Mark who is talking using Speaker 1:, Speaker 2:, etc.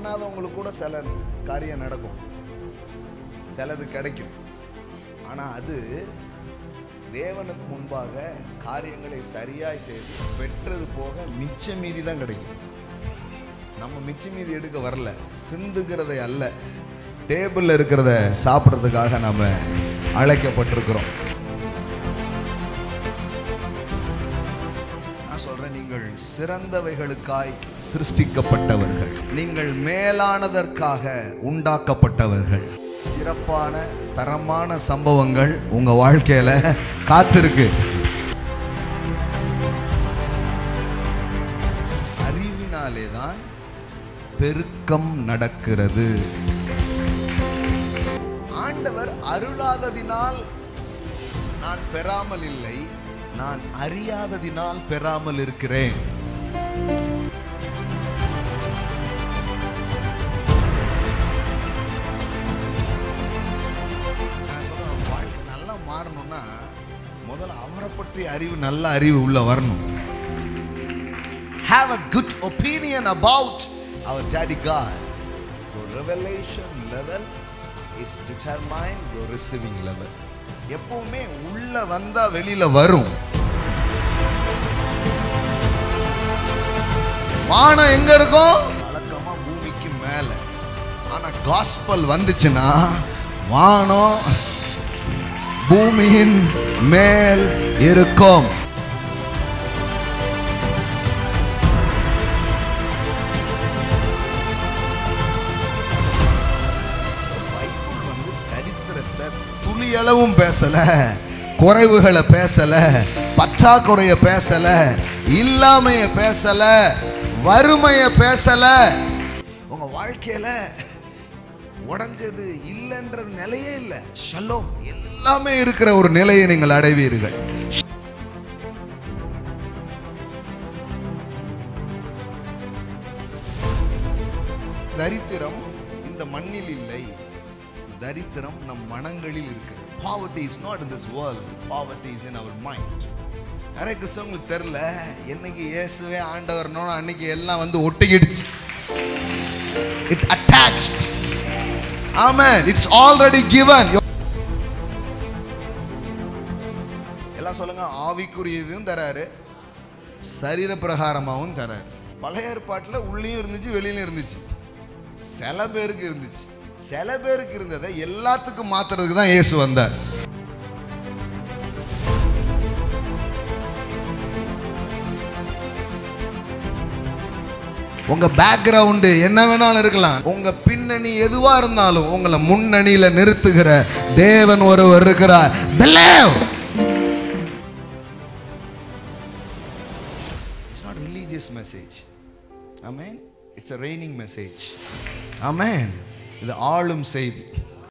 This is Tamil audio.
Speaker 1: பண்ணாதவங்களுக்கு கூட சில காரியம் நடக்கும், சிலது கிடைக்கும். ஆனால் அது தேவனுக்கு முன்பாக காரியங்களை சரியாய் செய்து பெற்றது போக மிச்ச மீதி தான் கிடைக்கும். நம்ம மிச்ச மீதி எடுக்க வரல, சிந்துகிறதை அல்ல, டேபிளில் இருக்கிறத சாப்பிட்றதுக்காக நாம் அழைக்கப்பட்டிருக்கிறோம். நான் சொல்கிறேன், நீங்கள் சிறந்தவைகளுக்காய் சிருஷ்டிக்கப்பட்டவர்கள், நீங்கள் மேலானதற்காக உண்டாக்கப்பட்டவர்கள். சிறப்பான தரமான சம்பவங்கள் உங்க வாழ்க்கையில காத்திருக்கு. அறிவினாலே தான் பெருக்கம் நடக்கிறது. ஆண்டவர் அருளாததினால் நான் பெறாமல் இல்லை, நான் அறியாததினால் பெறாமல் இருக்கிறேன். மாறணும்னா முதல்ல அவரை பற்றி அறிவு, நல்ல அறிவு உள்ள வரணும். Have a good opinion about our daddy God. Your revelation level is determined your receiving level. எப்பவுமே உள்ள வந்தா வெளியில வரும். வானம் எங்க இருக்கும்? வழக்கமா பூமிக்கு மேல. ஆனா காஸ்பல் வந்துச்சுன்னா வானம் பூமியின் மேல் இருக்கும். பைபிள் தரித்திரத்தை துளியளவும் பேசல, குறைவுகளை பேசல, பற்றாக்குறைய பேசல, இல்லாமைய பேசல, வறுமைய பேசல. உங்க வாழ்க்கையில உடைஞ்சது இல்லைன்றது நிலையே இல்லை, ஷலோம் எல்லாமே இருக்கிற ஒரு நிலையை நீங்கள் அடைவீர்கள். தரித்திரம் இந்த மண்ணில் இல்லை, தரித்திரம் நம் மனங்களில் இருக்கிறது. Poverty is not in this world, poverty is in our mind. நிறைய கிறிஸ்தவங்களுக்கு தெரியல, என்னைக்கு இயேசுவே ஆண்டவர்னோ அன்னைக்கு எல்லாம் வந்து ஒட்டிக்கிடுச்சு. It attached. Amen. It's already given. எல்லாம் சொல்லுங்க, ஆவிக்குரியதும் தராரு, சரீர பிரகாரமாகவும் தராரு. பழைய ஏற்பாட்டில் உள்ளேயும் இருந்துச்சு, வெளியிலும் இருந்துச்சு. சில பேருக்கு இருந்துச்சு, சில பேருக்கு இருந்ததை எல்லாத்துக்கும் மாத்துறதுக்கு தான் இயேசு வந்தார். உங்க பேக்ரவுண்டு என்ன வேணாலும் இருக்கலாம், உங்க பின்னணி எதுவா இருந்தாலும் உங்களை முன்னணியில நிறுத்துகிற தேவன் ஒருவர் இருக்கிறார். Believe. It's not religious message. Amen. It's a reigning message. Amen. இது ஆளும் செய்தி.